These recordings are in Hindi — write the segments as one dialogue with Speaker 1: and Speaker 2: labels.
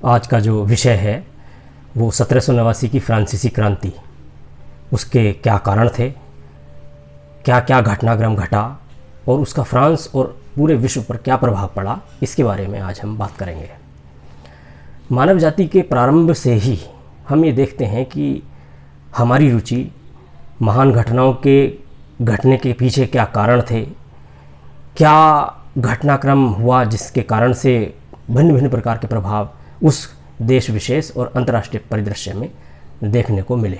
Speaker 1: आज का जो विषय है वो 1789 की फ्रांसीसी क्रांति, उसके क्या कारण थे, क्या क्या घटनाक्रम घटा और उसका फ्रांस और पूरे विश्व पर क्या प्रभाव पड़ा, इसके बारे में आज हम बात करेंगे। मानव जाति के प्रारंभ से ही हम ये देखते हैं कि हमारी रुचि महान घटनाओं के घटने के पीछे क्या कारण थे, क्या घटनाक्रम हुआ जिसके कारण से भिन्न भिन्न प्रकार के प्रभाव उस देश विशेष और अंतर्राष्ट्रीय परिदृश्य में देखने को मिले।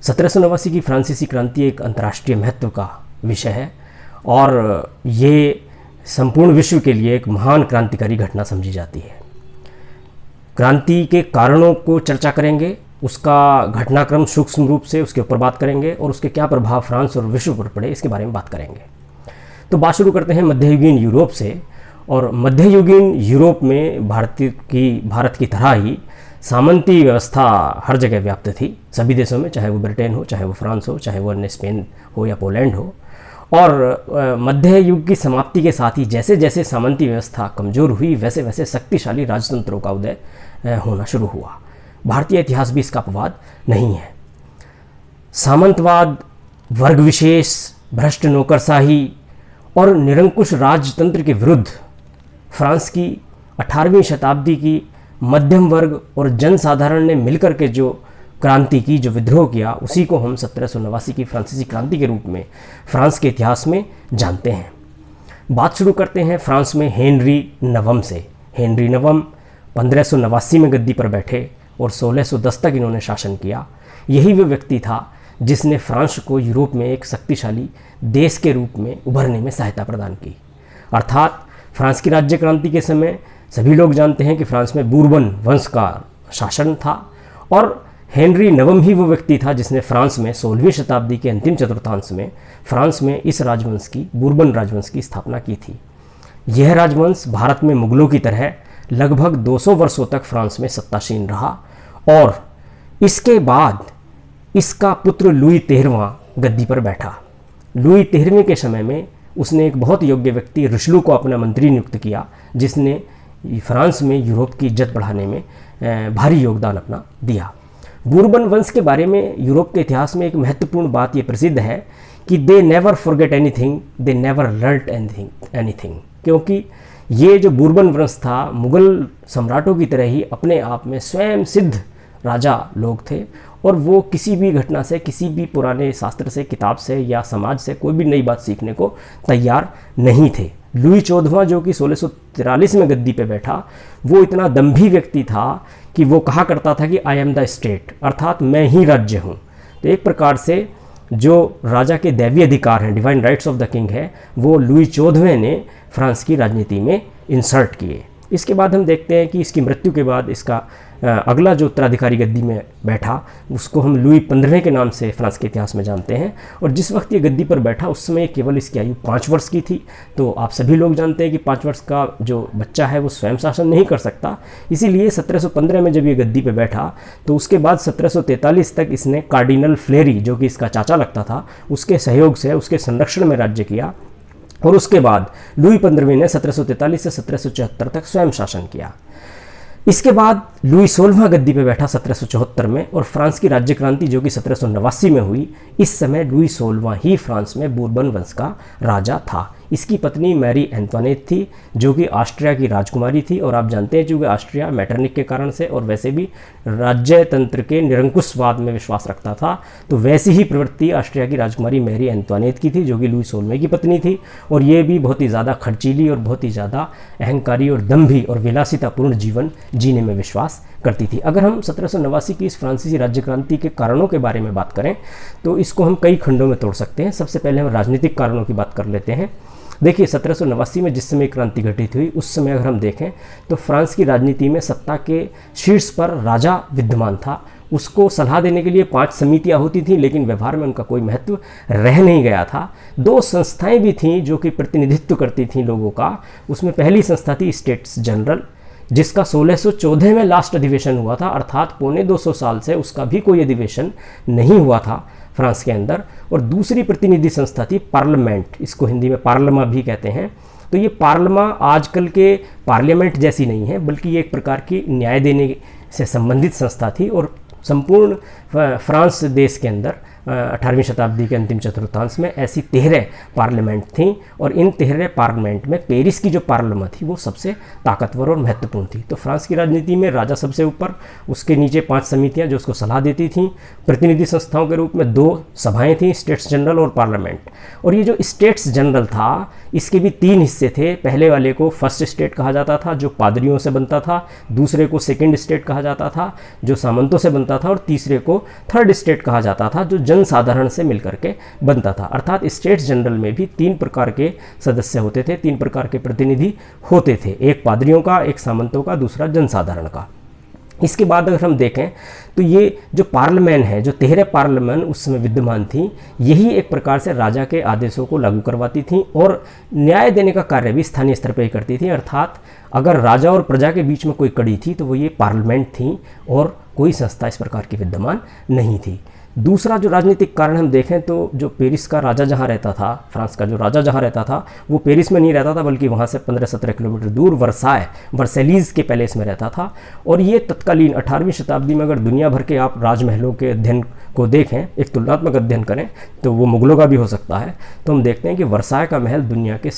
Speaker 1: 1789 की फ्रांसीसी क्रांति एक अंतर्राष्ट्रीय महत्व का विषय है और ये संपूर्ण विश्व के लिए एक महान क्रांतिकारी घटना समझी जाती है। क्रांति के कारणों को चर्चा करेंगे, उसका घटनाक्रम सूक्ष्म रूप से उसके ऊपर बात करेंगे और उसके क्या प्रभाव फ्रांस और विश्व पर पड़े इसके बारे में बात करेंगे। तो बात शुरू करते हैं मध्ययुगीन यूरोप से। और मध्ययुगीन यूरोप में भारत की तरह ही सामंती व्यवस्था हर जगह व्याप्त थी, सभी देशों में, चाहे वो ब्रिटेन हो, चाहे वो फ्रांस हो, चाहे वो अन्य स्पेन हो या पोलैंड हो। और मध्य युग की समाप्ति के साथ ही जैसे जैसे सामंती व्यवस्था कमज़ोर हुई वैसे वैसे शक्तिशाली राजतंत्रों का उदय होना शुरू हुआ। भारतीय इतिहास भी इसका अपवाद नहीं है। सामंतवाद, वर्ग विशेष, भ्रष्ट नौकरशाही और निरंकुश राजतंत्र के विरुद्ध फ्रांस की 18वीं शताब्दी की मध्यम वर्ग और जनसाधारण ने मिलकर के जो क्रांति की, जो विद्रोह किया, उसी को हम 1789 की फ्रांसीसी क्रांति के रूप में फ्रांस के इतिहास में जानते हैं। बात शुरू करते हैं फ्रांस में हेनरी नवम से। हेनरी नवम 1589 में गद्दी पर बैठे और 1610 तक इन्होंने शासन किया। यही वो व्यक्ति था जिसने फ्रांस को यूरोप में एक शक्तिशाली देश के रूप में उभरने में सहायता प्रदान की। अर्थात फ्रांस की राज्य क्रांति के समय सभी लोग जानते हैं कि फ्रांस में बूरबन वंश का शासन था और हेनरी नवम ही वो व्यक्ति था जिसने फ्रांस में 16वीं शताब्दी के अंतिम चतुर्थांश में फ्रांस में इस राजवंश की, बूरबन राजवंश की स्थापना की थी। यह राजवंश भारत में मुगलों की तरह लगभग 200 वर्षों तक फ्रांस में सत्तासीन रहा और इसके बाद इसका पुत्र लुई 13वां गद्दी पर बैठा। लुई 13वें के समय में उसने एक बहुत योग्य व्यक्ति रिशलू को अपना मंत्री नियुक्त किया, जिसने फ्रांस में यूरोप की इज्जत बढ़ाने में भारी योगदान अपना दिया। बूरबन वंश के बारे में यूरोप के इतिहास में एक महत्वपूर्ण बात ये प्रसिद्ध है कि they never forget anything, they never learn anything, क्योंकि ये जो बूरबन वंश था मुगल सम्राटों की तरह ही अपने आप में स्वयं सिद्ध राजा लोग थे और वो किसी भी घटना से, किसी भी पुराने शास्त्र से, किताब से या समाज से कोई भी नई बात सीखने को तैयार नहीं थे। लुई 14वां जो कि 1643 में गद्दी पे बैठा, वो इतना दम्भी व्यक्ति था कि वो कहा करता था कि आई एम द स्टेट, अर्थात मैं ही राज्य हूँ। तो एक प्रकार से जो राजा के दैवीय अधिकार हैं, divine rights of the king है, वो लुई 14वें ने फ्रांस की राजनीति में इंसर्ट किए। इसके बाद हम देखते हैं कि इसकी मृत्यु के बाद इसका अगला जो उत्तराधिकारी गद्दी में बैठा उसको हम लुई 15वें के नाम से फ्रांस के इतिहास में जानते हैं। और जिस वक्त ये गद्दी पर बैठा उस समय केवल इसकी आयु 5 वर्ष की थी। तो आप सभी लोग जानते हैं कि 5 वर्ष का जो बच्चा है वो स्वयं शासन नहीं कर सकता, इसीलिए 1715 में जब ये गद्दी पर बैठा तो उसके बाद 1743 तक इसने कार्डिनल फ्लेरी, जो कि इसका चाचा लगता था, उसके सहयोग से, उसके संरक्षण में राज्य किया। और उसके बाद लुई 15वें ने 1743 से 1774 तक स्वयं शासन किया। इसके बाद लुई 16वां गद्दी पे बैठा 1774 में और फ्रांस की राज्य क्रांति जो कि 1789 में हुई, इस समय लुई 16वां ही फ्रांस में बूरबन वंश का राजा था। इसकी पत्नी मैरी एंटोनेट थी जो कि ऑस्ट्रिया की राजकुमारी थी और आप जानते हैं चूँकि ऑस्ट्रिया मैटरनिक के कारण से और वैसे भी राज्य तंत्र के निरंकुशवाद में विश्वास रखता था, तो वैसी ही प्रवृत्ति ऑस्ट्रिया की राजकुमारी मैरी एंटोनेट की थी जो कि लुई 16वें की पत्नी थी। और ये भी बहुत ही ज़्यादा खर्चीली और बहुत ही ज़्यादा अहंकारी और दम्भी और विलासितापूर्ण जीवन जीने में विश्वास करती थी। अगर हम 1789 की इस फ्रांसीसी राज्य क्रांति के कारणों के बारे में बात करें तो इसको हम कई खंडों में तोड़ सकते हैं। सबसे पहले हम राजनीतिक कारणों की बात कर लेते हैं। देखिए 1789 में जिस समय क्रांति घटित हुई उस समय अगर हम देखें तो फ्रांस की राजनीति में सत्ता के शीर्ष पर राजा विद्यमान था। उसको सलाह देने के लिए 5 समितियां होती थीं, लेकिन व्यवहार में उनका कोई महत्व रह नहीं गया था। 2 संस्थाएं भी थीं जो कि प्रतिनिधित्व करती थीं लोगों का। उसमें पहली संस्था थी स्टेट्स जनरल, जिसका 1614 में लास्ट अधिवेशन हुआ था, अर्थात पौने 200 साल से उसका भी कोई अधिवेशन नहीं हुआ था फ्रांस के अंदर। और दूसरी प्रतिनिधि संस्था थी पार्लियामेंट, इसको हिंदी में पार्लियामा भी कहते हैं, तो ये पार्लियामा आजकल के पार्लियामेंट जैसी नहीं है, बल्कि ये एक प्रकार की न्याय देने से संबंधित संस्था थी। और संपूर्ण फ्रांस देश के अंदर 18वीं शताब्दी के अंतिम चतुर्थांश में ऐसी 13 पार्लियामेंट थीं, और इन 13 पार्लियामेंट में पेरिस की जो पार्लियामा थी वो सबसे ताकतवर और महत्वपूर्ण थी। तो फ्रांस की राजनीति में राजा सबसे ऊपर, उसके नीचे 5 समितियां जो उसको सलाह देती थीं, प्रतिनिधि संस्थाओं के रूप में 2 सभाएं थीं, स्टेट्स जनरल और पार्लियामेंट। और ये जो स्टेट्स जनरल था इसके भी 3 हिस्से थे। पहले वाले को फर्स्ट स्टेट कहा जाता था जो पादरियों से बनता था, दूसरे को सेकंड स्टेट कहा जाता था जो सामंतों से बनता था, और तीसरे को थर्ड स्टेट कहा जाता था जो जनसाधारण से मिलकर के बनता था। अर्थात स्टेट्स जनरल में भी 3 प्रकार के सदस्य होते थे, 3 प्रकार के प्रतिनिधि होते थे, एक पादरियों का, एक सामंतों का, दूसरा जनसाधारण का। इसके बाद अगर हम देखें तो ये जो पार्लियामेंट है, जो 13 पार्लियामेंट उस समय विद्यमान थी, यही एक प्रकार से राजा के आदेशों को लागू करवाती थी और न्याय देने का कार्य भी स्थानीय स्तर पर ही करती थी। अर्थात अगर राजा और प्रजा के बीच में कोई कड़ी थी तो वो ये पार्लियामेंट थी, और कोई संस्था इस प्रकार की विद्यमान नहीं थी। दूसरा जो राजनीतिक कारण हम देखें तो जो पेरिस का राजा जहाँ रहता था, फ्रांस का जो राजा जहाँ रहता था, वो पेरिस में नहीं रहता था, बल्कि वहाँ से 15-17 किलोमीटर दूर वर्सेलीज के पैलेस में रहता था। और ये तत्कालीन 18वीं शताब्दी में अगर दुनिया भर के आप राजमहलों के अध्ययन को देखें, एक तुलनात्मक अध्ययन करें, तो वो मुगलों का भी हो सकता है, तो हम देखते हैं कि वर्साय का महल दुनिया के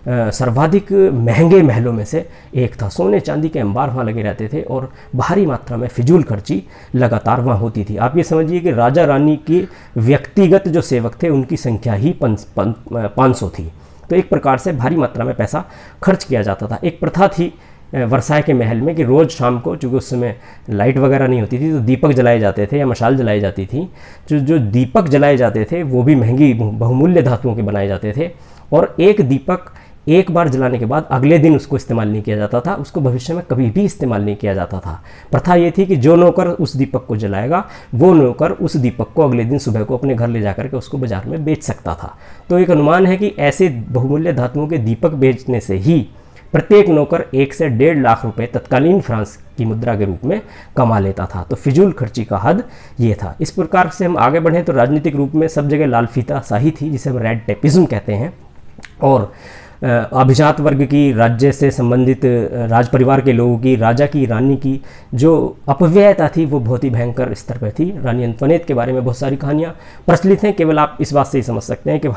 Speaker 1: सर्वाधिक महंगे महलों में से एक था। सोने चांदी के अंबार वहाँ लगे रहते थे और भारी मात्रा में फिजूल खर्ची लगातार वहाँ होती थी। आप ये समझिए कि राजा रानी के व्यक्तिगत जो सेवक थे उनकी संख्या ही 500 थी। तो एक प्रकार से भारी मात्रा में पैसा खर्च किया जाता था। एक प्रथा थी वर्साय के महल में कि रोज़ शाम को, चूँकि उस समय लाइट वगैरह नहीं होती थी, तो दीपक जलाए जाते थे या मशाल जलाई जाती थी। जो दीपक जलाए जाते थे वो भी महंगी बहुमूल्य धातुओं के बनाए जाते थे, और एक दीपक एक बार जलाने के बाद अगले दिन उसको इस्तेमाल नहीं किया जाता था, उसको भविष्य में कभी भी इस्तेमाल नहीं किया जाता था। प्रथा ये थी कि जो नौकर उस दीपक को जलाएगा वो नौकर उस दीपक को अगले दिन सुबह को अपने घर ले जाकर के उसको बाजार में बेच सकता था। तो एक अनुमान है कि ऐसे बहुमूल्य धातुओं के दीपक बेचने से ही प्रत्येक नौकर 1 से 1.5 लाख रुपए तत्कालीन फ्रांस की मुद्रा के रूप में कमा लेता था। तो फिजूल खर्ची का हद ये था। इस प्रकार से हम आगे बढ़ें तो राजनीतिक रूप में सब जगह लाल फीता शाही थी, जिसे हम रेड टेपिज्म कहते हैं, और अभिजात वर्ग की, राज्य से संबंधित राज परिवार के लोगों की, राजा की, रानी की जो अपव्ययता थी वो बहुत ही भयंकर स्तर पर थी। रानी अंतोनेट के बारे में बहुत सारी कहानियाँ प्रचलित हैं। केवल आप इस बात से ही समझ सकते हैं कि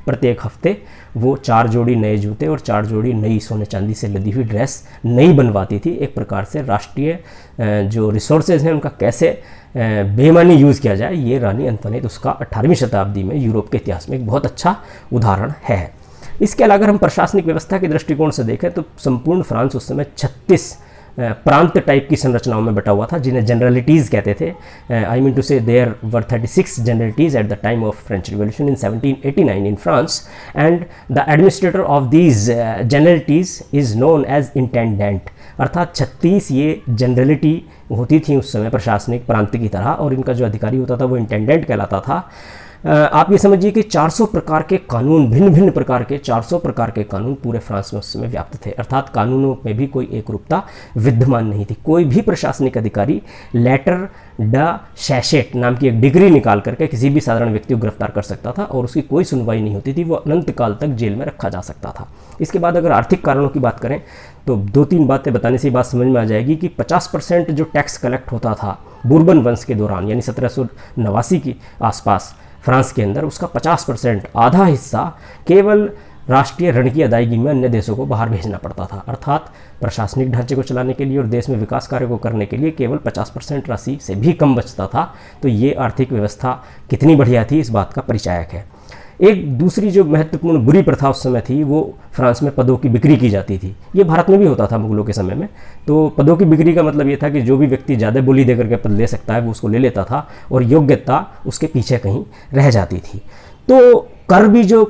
Speaker 1: प्रत्येक हफ्ते वो 4 जोड़ी नए जूते और 4 जोड़ी नई सोने चांदी से लदी हुई ड्रेस नई बनवाती थी। एक प्रकार से राष्ट्रीय जो रिसोर्सेज हैं उनका कैसे बेईमानी यूज़ किया जाए, ये रानी अंतोनेट उसका 18वीं शताब्दी में यूरोप के इतिहास में एक बहुत अच्छा उदाहरण है। इसके अलावा हम प्रशासनिक व्यवस्था के दृष्टिकोण से देखें तो संपूर्ण फ्रांस उस समय 36 प्रांत टाइप की संरचनाओं में बटा हुआ था, जिन्हें जनरलिटीज़ कहते थे। I mean to say there were 36 generalities at the time of French revolution in 1789 in France, and the administrator of these generalities is known as intendant. अर्थात 36 ये जनरलिटी होती थी उस समय प्रशासनिक प्रांत की तरह, और इनका जो अधिकारी होता था वो इंटेंडेंट कहलाता था। आप ये समझिए कि 400 प्रकार के कानून, भिन्न भिन्न प्रकार के 400 प्रकार के कानून पूरे फ्रांस में उस समय व्याप्त थे। अर्थात कानूनों में भी कोई एकरूपता विद्यमान नहीं थी। कोई भी प्रशासनिक अधिकारी लेटर ड शैशेट नाम की एक डिग्री निकाल करके किसी भी साधारण व्यक्ति को गिरफ्तार कर सकता था, और उसकी कोई सुनवाई नहीं होती थी, वो अनंत काल तक जेल में रखा जा सकता था। इसके बाद अगर आर्थिक कारणों की बात करें तो 2-3 बातें बताने से बात समझ में आ जाएगी कि 50% जो टैक्स कलेक्ट होता था बूर्बन वंश के दौरान, यानी 1789 के आसपास फ्रांस के अंदर, उसका 50%, आधा हिस्सा केवल राष्ट्रीय ऋण की अदायगी में अन्य देशों को बाहर भेजना पड़ता था। अर्थात प्रशासनिक ढांचे को चलाने के लिए और देश में विकास कार्य को करने के लिए केवल 50% राशि से भी कम बचता था। तो ये आर्थिक व्यवस्था कितनी बढ़िया थी इस बात का परिचायक है। एक दूसरी जो महत्वपूर्ण बुरी प्रथा उस समय थी वो फ्रांस में पदों की बिक्री की जाती थी। ये भारत में भी होता था मुगलों के समय में। तो पदों की बिक्री का मतलब ये था कि जो भी व्यक्ति ज़्यादा बोली देकर के पद ले सकता है वो उसको ले लेता था, और योग्यता उसके पीछे कहीं रह जाती थी। तो कर भी जो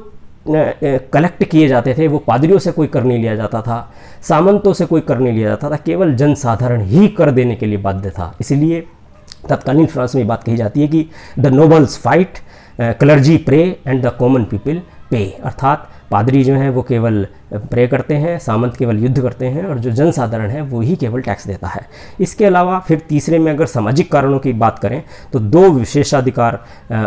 Speaker 1: कलेक्ट किए जाते थे वो पादरियों से कोई कर नहीं लिया जाता था, सामंतों से कोई कर नहीं लिया जाता था, केवल जनसाधारण ही कर देने के लिए बाध्य था। इसलिए तत्कालीन फ्रांस में बात कही जाती है कि the nobles fight, clergy pray and the common people pay. अर्थात पादरी जो हैं वो केवल प्रे करते हैं, सामंत केवल युद्ध करते हैं, और जो जनसाधारण है वो ही केवल टैक्स देता है। इसके अलावा फिर तीसरे में अगर सामाजिक कारणों की बात करें तो दो विशेषाधिकार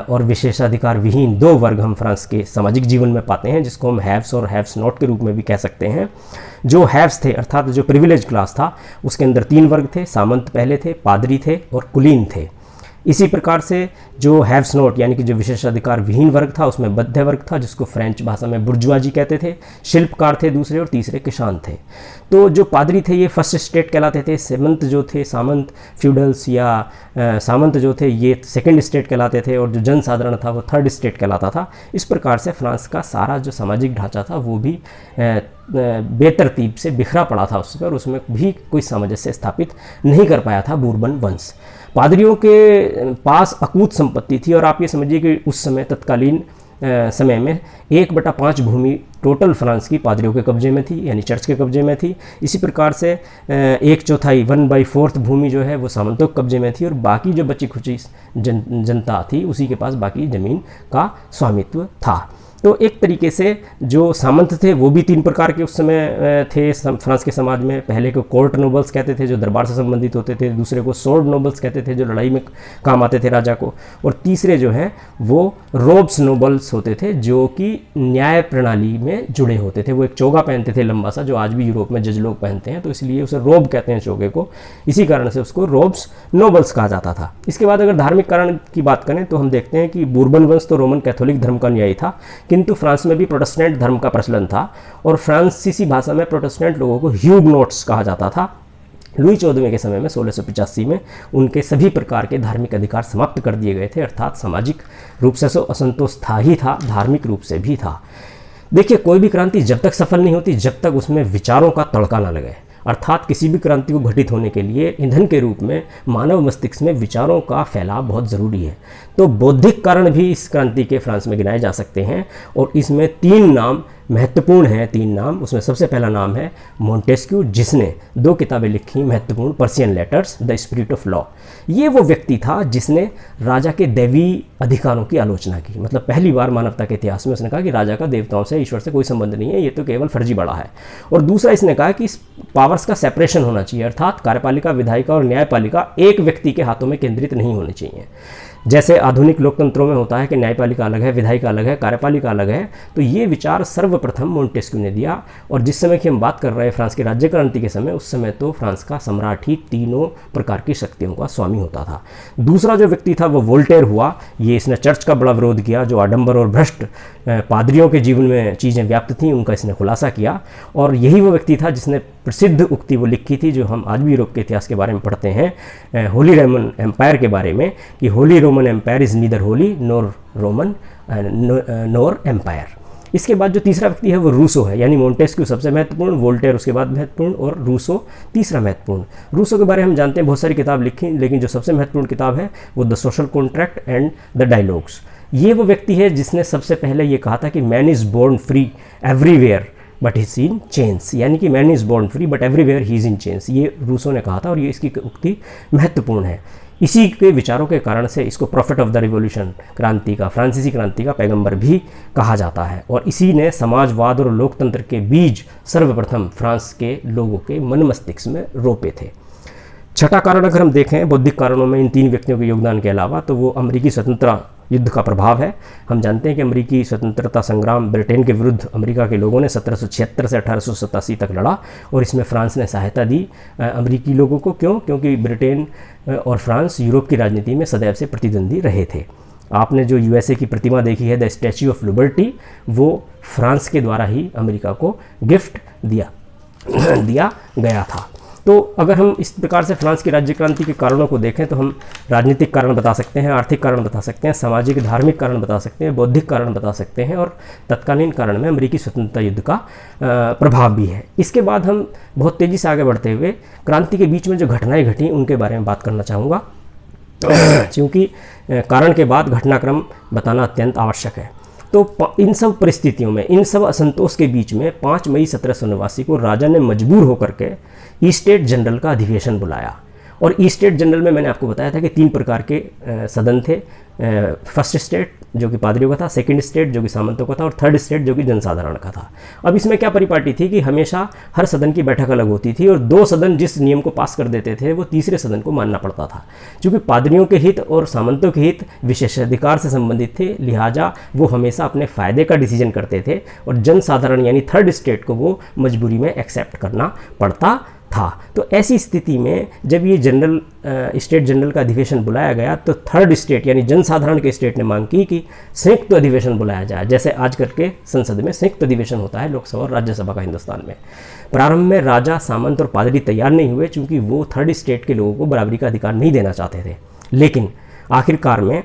Speaker 1: और विशेषाधिकार विहीन दो वर्ग हम फ्रांस के सामाजिक जीवन में पाते हैं, जिसको हम हैव्स और हैव्स नॉट के रूप में भी कह सकते हैं। जो हैव्स थे अर्थात जो प्रिविलेज क्लास था उसके अंदर तीन वर्ग थे, सामंत पहले थे, पादरी थे और कुलीन थे। इसी प्रकार से जो हैव्स नॉट यानी कि जो विशेषाधिकार विहीन वर्ग था उसमें मध्य वर्ग था, जिसको फ्रेंच भाषा में बुर्जुआजी कहते थे, शिल्पकार थे दूसरे, और तीसरे किसान थे। तो जो पादरी थे ये फर्स्ट स्टेट कहलाते थे, सामंत जो थे, सामंत फ्यूडल्स या सामंत जो थे ये सेकंड स्टेट कहलाते थे, और जो जनसाधारण था वो थर्ड स्टेट कहलाता था। इस प्रकार से फ्रांस का सारा जो सामाजिक ढांचा था वो भी बेतरतीब से बिखरा पड़ा था उस पर, और उसमें भी कोई सामंजस्य स्थापित नहीं कर पाया था बूरबन वंश। पादरियों के पास अकूत संपत्ति थी, और आप ये समझिए कि उस समय तत्कालीन समय में 1/5 भूमि टोटल फ्रांस की पादरियों के कब्जे में थी, यानी चर्च के कब्जे में थी। इसी प्रकार से 1/4 1/4 भूमि जो है वो सामंतों के कब्जे में थी, और बाकी जो बची खुची जनता थी उसी के पास बाकी ज़मीन का स्वामित्व था। तो एक तरीके से जो सामंत थे वो भी तीन प्रकार के उस समय थे फ्रांस के समाज में। पहले को कोर्ट नोबल्स कहते थे जो दरबार से संबंधित होते थे, दूसरे को सोर्ड नोबल्स कहते थे जो लड़ाई में काम आते थे राजा को, और तीसरे जो हैं वो रोब्स नोबल्स होते थे जो कि न्याय प्रणाली में जुड़े होते थे। वो एक चोगा पहनते थे लंबा सा, जो आज भी यूरोप में जज लोग पहनते हैं, तो इसलिए उसे रोब कहते हैं चोगे को, इसी कारण से उसको रोब्स नोबल्स कहा जाता था। इसके बाद अगर धार्मिक कारण की बात करें तो हम देखते हैं कि बूरबन वंश तो रोमन कैथोलिक धर्म का अनुयायी था, किंतु फ्रांस में भी प्रोटेस्टेंट धर्म का प्रचलन था, और फ्रांसीसी भाषा में प्रोटेस्टेंट लोगों को ह्यूगनोट्स कहा जाता था। लुई 14वें के समय में 1685 में उनके सभी प्रकार के धार्मिक अधिकार समाप्त कर दिए गए थे, अर्थात सामाजिक रूप से असंतोष था ही था, धार्मिक रूप से भी था। देखिए, कोई भी क्रांति जब तक सफल नहीं होती जब तक उसमें विचारों का तड़का न लगे, अर्थात किसी भी क्रांति को घटित होने के लिए ईंधन के रूप में मानव मस्तिष्क में विचारों का फैलाव बहुत ज़रूरी है। तो बौद्धिक कारण भी इस क्रांति के फ्रांस में गिनाए जा सकते हैं, और इसमें तीन नाम महत्वपूर्ण हैं। तीन नाम, उसमें सबसे पहला नाम है मोंटेस्क्यू, जिसने 2 किताबें लिखी महत्वपूर्ण, Persian letters, the spirit of law. ये वो व्यक्ति था जिसने राजा के दैवी अधिकारों की आलोचना की, मतलब पहली बार मानवता के इतिहास में उसने कहा कि राजा का देवताओं से, ईश्वर से कोई संबंध नहीं है, ये तो केवल फर्जी बड़ा है। और दूसरा इसने कहा कि इस पावर्स का सेपरेशन होना चाहिए, अर्थात कार्यपालिका, विधायिका और न्यायपालिका एक व्यक्ति के हाथों में केंद्रित नहीं होनी चाहिए। जैसे आधुनिक लोकतंत्रों में होता है कि न्यायपालिका अलग है, विधायिका अलग है, कार्यपालिका अलग है, तो ये विचार सर्वप्रथम मोंटेस्क्यू ने दिया। और जिस समय की हम बात कर रहे हैं फ्रांस की राज्य क्रांति के समय, उस समय तो फ्रांस का सम्राट ही तीनों प्रकार की शक्तियों का स्वामी होता था। दूसरा जो व्यक्ति था वो वोल्टेयर हुआ। ये इसने चर्च का बड़ा विरोध किया, जो आडंबर और भ्रष्ट पादरियों के जीवन में चीज़ें व्याप्त थीं उनका इसने खुलासा किया। और यही वो व्यक्ति था जिसने प्रसिद्ध उक्ति वो लिखी थी जो हम आज भी यूरोप के इतिहास के बारे में पढ़ते हैं, होली रोमन एम्पायर के बारे में, कि Holy Roman Empire is neither holy nor Roman nor empire. इसके बाद जो तीसरा व्यक्ति है वो रूसो है, यानी मोंटेस्क्यू सबसे महत्वपूर्ण, वोल्टेयर उसके बाद महत्वपूर्ण, और रूसो तीसरा महत्वपूर्ण। रूसो के बारे में हम जानते हैं बहुत सारी किताब लिखी, लेकिन जो सबसे महत्वपूर्ण किताब है वो the social contract and the dialogues. ये वो व्यक्ति है जिसने सबसे पहले ये कहा था कि man is born free everywhere but he in chains, यानी कि man is born free but everywhere he is in chains. ये रूसो ने कहा था, और ये इसकी उक्ति महत्वपूर्ण है। इसी के विचारों के कारण से इसको प्रॉफिट ऑफ द रिवॉल्यूशन, क्रांति का, फ्रांसीसी क्रांति का पैगंबर भी कहा जाता है। और इसी ने समाजवाद और लोकतंत्र के बीज सर्वप्रथम फ्रांस के लोगों के मन मस्तिष्क में रोपे थे। छठा कारण अगर हम देखें बौद्धिक कारणों में इन तीन व्यक्तियों के योगदान के अलावा, तो वो अमेरिकी स्वतंत्रता युद्ध का प्रभाव है। हम जानते हैं कि अमेरिकी स्वतंत्रता संग्राम ब्रिटेन के विरुद्ध अमेरिका के लोगों ने 1776 से 1887 तक लड़ा, और इसमें फ्रांस ने सहायता दी अमेरिकी लोगों को। क्यों? क्योंकि ब्रिटेन और फ्रांस यूरोप की राजनीति में सदैव से प्रतिद्वंदी रहे थे। आपने जो यूएसए की प्रतिमा देखी है, द स्टैच्यू ऑफ लिबर्टी, वो फ्रांस के द्वारा ही अमेरिका को गिफ्ट दिया गया था। तो अगर हम इस प्रकार से फ्रांस की राज्य क्रांति के कारणों को देखें तो हम राजनीतिक कारण बता सकते हैं, आर्थिक कारण बता सकते हैं, सामाजिक धार्मिक कारण बता सकते हैं, बौद्धिक कारण बता सकते हैं, और तत्कालीन कारण में अमेरिकी स्वतंत्रता युद्ध का प्रभाव भी है। इसके बाद हम बहुत तेज़ी से आगे बढ़ते हुए क्रांति के बीच में जो घटनाएं घटी उनके बारे में बात करना चाहूँगा, क्योंकि कारण के बाद घटनाक्रम बताना अत्यंत आवश्यक है। तो इन सब परिस्थितियों में, इन सब असंतोष के बीच में 5 मई 1789 को राजा ने मजबूर होकर के ईस्टेट जनरल का अधिवेशन बुलाया। और ईस्टेट जनरल में मैंने आपको बताया था कि 3 प्रकार के सदन थे, फर्स्ट स्टेट, जो कि पादरियों का था, सेकंड स्टेट जो कि सामंतों का था, और थर्ड स्टेट जो कि जनसाधारण का था। अब इसमें क्या परिपाटी थी कि हमेशा हर सदन की बैठक अलग होती थी और दो सदन जिस नियम को पास कर देते थे वो तीसरे सदन को मानना पड़ता था। क्योंकि पादरियों के हित और सामंतों के हित विशेषाधिकार से संबंधित थे, लिहाजा वो हमेशा अपने फ़ायदे का डिसीजन करते थे और जनसाधारण यानी थर्ड स्टेट को वो मजबूरी में एक्सेप्ट करना पड़ता था। तो ऐसी स्थिति में जब ये जनरल स्टेट जनरल का अधिवेशन बुलाया गया तो थर्ड स्टेट यानी जनसाधारण के स्टेट ने मांग की कि संयुक्त अधिवेशन बुलाया जाए, जैसे आज करके संसद में संयुक्त अधिवेशन होता है लोकसभा और राज्यसभा का हिंदुस्तान में। प्रारंभ में राजा, सामंत और पादरी तैयार नहीं हुए क्योंकि वो थर्ड स्टेट के लोगों को बराबरी का अधिकार नहीं देना चाहते थे। लेकिन आखिरकार में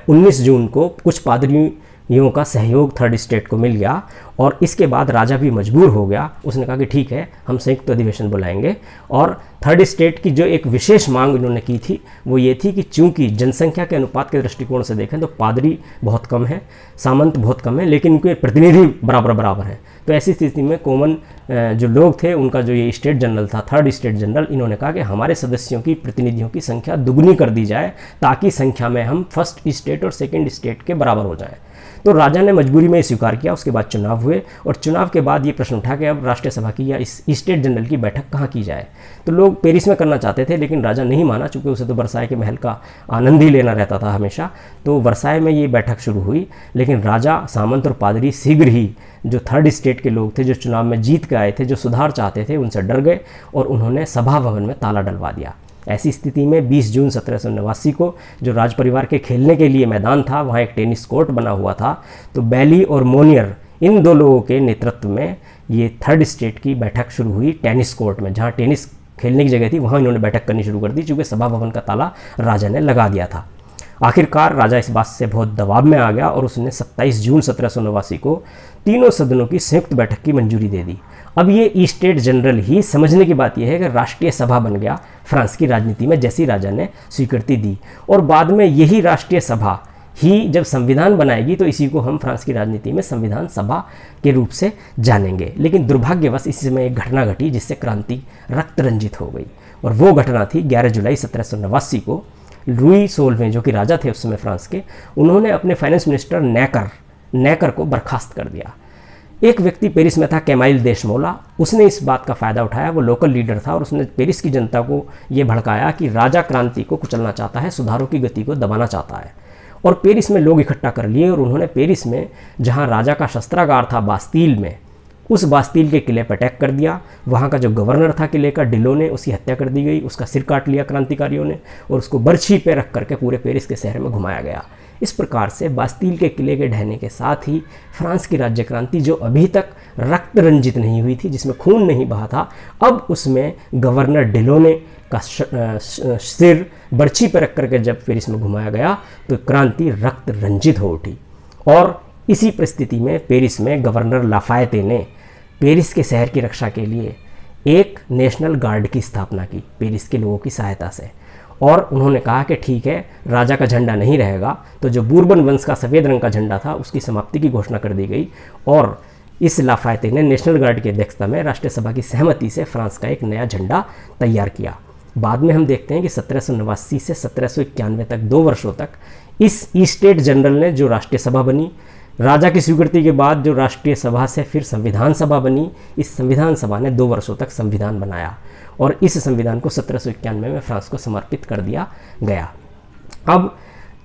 Speaker 1: 19 जून को कुछ पादरियों का सहयोग थर्ड स्टेट को मिल गया और इसके बाद राजा भी मजबूर हो गया। उसने कहा कि ठीक है, हम संयुक्त अधिवेशन बुलाएंगे। और थर्ड स्टेट की जो एक विशेष मांग इन्होंने की थी वो ये थी कि चूंकि जनसंख्या के अनुपात के दृष्टिकोण से देखें तो पादरी बहुत कम है, सामंत बहुत कम है, लेकिन उनके प्रतिनिधि बराबर हैं। तो ऐसी स्थिति में कॉमन जो लोग थे उनका जो ये स्टेट जनरल था, थर्ड स्टेट जनरल, इन्होंने कहा कि हमारे सदस्यों की, प्रतिनिधियों की संख्या दुगनी कर दी जाए ताकि संख्या में हम फर्स्ट स्टेट और सेकंड स्टेट के बराबर हो जाएं। तो राजा ने मजबूरी में स्वीकार किया। उसके बाद चुनाव हुए और चुनाव के बाद ये प्रश्न उठा कि अब राष्ट्रीय सभा की या इस स्टेट जनरल की बैठक कहाँ की जाए। तो लोग पेरिस में करना चाहते थे लेकिन राजा नहीं माना, चूँकि उसे तो वर्साय के महल का आनंद ही लेना रहता था हमेशा। तो वर्साय में ये बैठक शुरू हुई, लेकिन राजा, सामंत और पादरी शीघ्र ही जो थर्ड स्टेट के लोग थे, जो चुनाव में जीत के आए थे, जो सुधार चाहते थे, उनसे डर गए और उन्होंने सभा भवन में ताला डलवा दिया। ऐसी स्थिति में 20 जून 1789 को जो राज परिवार के खेलने के लिए मैदान था, वहाँ एक टेनिस कोर्ट बना हुआ था। तो बैली और मोनियर, इन दो लोगों के नेतृत्व में ये थर्ड स्टेट की बैठक शुरू हुई टेनिस कोर्ट में। जहाँ टेनिस खेलने की जगह थी वहाँ इन्होंने बैठक करनी शुरू कर दी, चूँकि सभा भवन का ताला राजा ने लगा दिया था। आखिरकार राजा इस बात से बहुत दबाव में आ गया और उसने 27 जून 1789 को तीनों सदनों की संयुक्त बैठक की मंजूरी दे दी। अब ये स्टेट जनरल ही समझने की बात यह है कि राष्ट्रीय सभा बन गया फ्रांस की राजनीति में, जैसी राजा ने स्वीकृति दी। और बाद में यही राष्ट्रीय सभा ही जब संविधान बनाएगी तो इसी को हम फ्रांस की राजनीति में संविधान सभा के रूप से जानेंगे। लेकिन दुर्भाग्यवश इस समय एक घटना घटी जिससे क्रांति रक्त रंजित हो गई, और वो घटना थी 11 जुलाई 1789 को। लुई 16वें जो कि राजा थे उस समय फ्रांस के, उन्होंने अपने फाइनेंस मिनिस्टर नेकर को बर्खास्त कर दिया। एक व्यक्ति पेरिस में था, कैमाइल देशमोला, उसने इस बात का फ़ायदा उठाया। वो लोकल लीडर था और उसने पेरिस की जनता को ये भड़काया कि राजा क्रांति को कुचलना चाहता है, सुधारों की गति को दबाना चाहता है। और पेरिस में लोग इकट्ठा कर लिए और उन्होंने पेरिस में जहाँ राजा का शस्त्रागार था बास्तील में, उस बास्तील के किले पर अटैक कर दिया। वहाँ का जो गवर्नर था किले का, डिलोने, उसकी हत्या कर दी गई, उसका सिर काट लिया क्रांतिकारियों ने और उसको बर्छी पे रख करके पूरे पेरिस के शहर में घुमाया गया। इस प्रकार से बास्तील के किले के ढहने के साथ ही फ्रांस की राज्य क्रांति, जो अभी तक रक्त रंजित नहीं हुई थी, जिसमें खून नहीं बहा था, अब उसमें गवर्नर डिलोने का सिर बर्छी पर रख करके जब पेरिस में घुमाया गया तो क्रांति रक्त रंजित हो उठी। और इसी परिस्थिति में पेरिस में गवर्नर लाफायते ने पेरिस के शहर की रक्षा के लिए एक नेशनल गार्ड की स्थापना की पेरिस के लोगों की सहायता से। और उन्होंने कहा कि ठीक है, राजा का झंडा नहीं रहेगा, तो जो बूरबन वंश का सफ़ेद रंग का झंडा था उसकी समाप्ति की घोषणा कर दी गई। और इस लाफायते ने नेशनल गार्ड की अध्यक्षता में राष्ट्रीय सभा की सहमति से फ्रांस का एक नया झंडा तैयार किया। बाद में हम देखते हैं कि 1789 से 1791 तक 2 वर्षों तक इस स्टेट जनरल ने, जो राष्ट्रीय सभा बनी, राजा की स्वीकृति के बाद जो राष्ट्रीय सभा से फिर संविधान सभा बनी, इस संविधान सभा ने 2 वर्षों तक संविधान बनाया और इस संविधान को 1791 में फ्रांस को समर्पित कर दिया गया। अब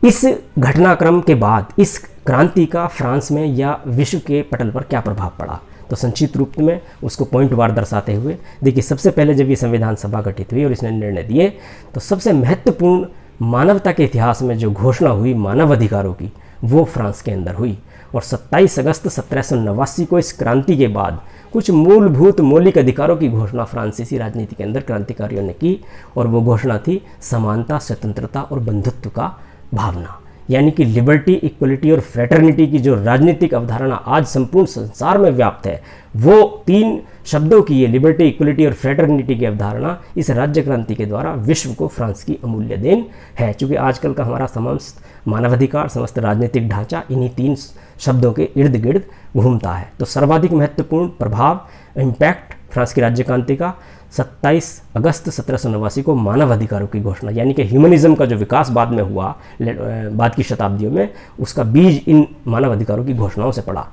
Speaker 1: इस घटनाक्रम के बाद इस क्रांति का फ्रांस में या विश्व के पटल पर क्या प्रभाव पड़ा, तो संक्षिप्त रूप में उसको पॉइंट वार दर्शाते हुए देखिए, सबसे पहले जब ये संविधान सभा गठित हुई और इसने निर्णय दिए तो सबसे महत्वपूर्ण मानवता के इतिहास में जो घोषणा हुई मानव अधिकारों की, वो फ्रांस के अंदर हुई। और 27 अगस्त 1789 को इस क्रांति के बाद कुछ मूलभूत मौलिक अधिकारों की घोषणा फ्रांसीसी राजनीति के अंदर क्रांतिकारियों ने की, और वो घोषणा थी समानता, स्वतंत्रता और बंधुत्व का भावना, यानी कि लिबर्टी, इक्वलिटी और फ्रेटर्निटी की जो राजनीतिक अवधारणा आज संपूर्ण संसार में व्याप्त है, वो 3 शब्दों की ये लिबर्टी, इक्वलिटी और फ्रेटर्निटी की अवधारणा इस राज्य क्रांति के द्वारा विश्व को फ्रांस की अमूल्य देन है। चूँकि आजकल का हमारा समस्त मानवाधिकार, समस्त राजनीतिक ढांचा इन्हीं 3 शब्दों के इर्द गिर्द घूमता है। तो सर्वाधिक महत्वपूर्ण प्रभाव, इम्पैक्ट फ्रांस की राज्य क्रांति का 27 अगस्त 1789 को मानव अधिकारों की घोषणा, यानी कि ह्यूमनिज्म का जो विकास बाद में हुआ बाद की शताब्दियों में, उसका बीज इन मानव अधिकारों की घोषणाओं से पड़ा।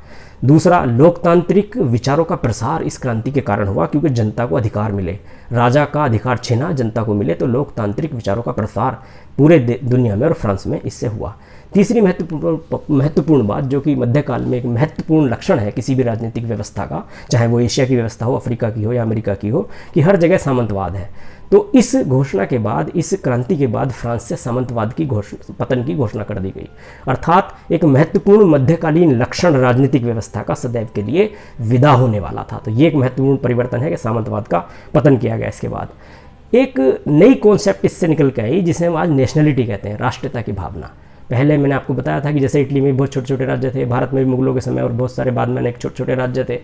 Speaker 1: दूसरा, लोकतांत्रिक विचारों का प्रसार इस क्रांति के कारण हुआ, क्योंकि जनता को अधिकार मिले, राजा का अधिकार छिना जनता को मिले, तो लोकतांत्रिक विचारों का प्रसार पूरे दुनिया में और फ्रांस में इससे हुआ। तीसरी महत्वपूर्ण बात, जो कि मध्यकाल में एक महत्वपूर्ण लक्षण है किसी भी राजनीतिक व्यवस्था का, चाहे वो एशिया की व्यवस्था हो, अफ्रीका की हो या अमेरिका की हो, कि हर जगह सामंतवाद है। तो इस घोषणा के बाद, इस क्रांति के बाद फ्रांस से सामंतवाद की पतन की घोषणा कर दी गई। अर्थात एक महत्वपूर्ण मध्यकालीन लक्षण राजनीतिक व्यवस्था का सदैव के लिए विदा होने वाला था। तो ये एक महत्वपूर्ण परिवर्तन है कि सामंतवाद का पतन किया गया। इसके बाद एक नई कॉन्सेप्ट इससे निकल के आई, जिसे हम आज नेशनलिटी कहते हैं, राष्ट्रीयता की भावना। पहले मैंने आपको बताया था कि जैसे इटली में बहुत छोटे छोटे राज्य थे, भारत में भी मुगलों के समय और बहुत सारे बाद में अनेक छोटे छोटे राज्य थे।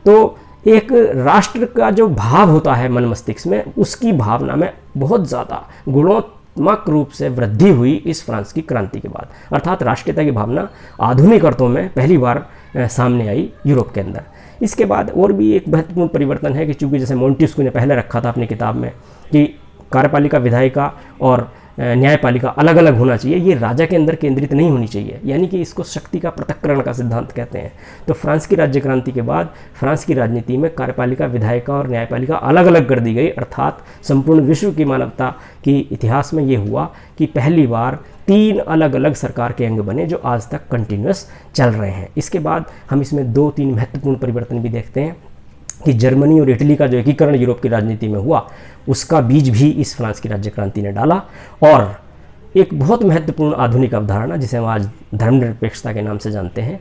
Speaker 1: तो एक राष्ट्र का जो भाव होता है मन मस्तिष्क में, उसकी भावना में बहुत ज़्यादा गुणात्मक रूप से वृद्धि हुई इस फ्रांस की क्रांति के बाद। अर्थात राष्ट्रीयता की भावना आधुनिक अर्थों में पहली बार सामने आई यूरोप के अंदर। इसके बाद और भी एक महत्वपूर्ण परिवर्तन है कि चूँकि जैसे मोंटेस्क्यू ने पहले रखा था अपनी किताब में कि कार्यपालिका, विधायिका और न्यायपालिका अलग अलग होना चाहिए, ये राजा के अंदर केंद्रित नहीं होनी चाहिए, यानी कि इसको शक्ति का पृथक्करण का सिद्धांत कहते हैं। तो फ्रांस की राज्य क्रांति के बाद फ्रांस की राजनीति में कार्यपालिका, विधायिका और न्यायपालिका अलग अलग कर दी गई। अर्थात संपूर्ण विश्व की मानवता की इतिहास में ये हुआ कि पहली बार 3 अलग अलग सरकार के अंग बने, जो आज तक कंटिन्यूस चल रहे हैं। इसके बाद हम इसमें 2-3 महत्वपूर्ण परिवर्तन भी देखते हैं कि जर्मनी और इटली का जो एकीकरण यूरोप की राजनीति में हुआ, उसका बीज भी इस फ्रांस की राज्य क्रांति ने डाला। और एक बहुत महत्वपूर्ण आधुनिक अवधारणा, जिसे हम आज धर्मनिरपेक्षता के नाम से जानते हैं,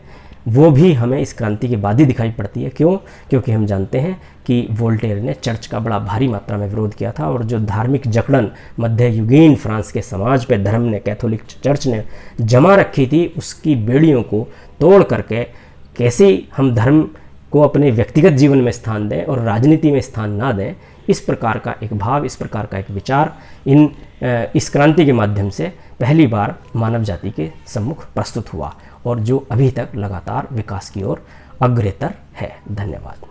Speaker 1: वो भी हमें इस क्रांति के बाद ही दिखाई पड़ती है। क्यों? क्योंकि हम जानते हैं कि वोल्टेयर ने चर्च का बड़ा भारी मात्रा में विरोध किया था, और जो धार्मिक जकड़न मध्ययुगीन फ्रांस के समाज पे धर्म ने, कैथोलिक चर्च ने जमा रखी थी, उसकी बेड़ियों को तोड़ करके कैसे हम धर्म को अपने व्यक्तिगत जीवन में स्थान दें और राजनीति में स्थान ना दें, इस प्रकार का एक भाव, इस प्रकार का एक विचार इस क्रांति के माध्यम से पहली बार मानव जाति के सम्मुख प्रस्तुत हुआ, और जो अभी तक लगातार विकास की ओर अग्रसर है। धन्यवाद।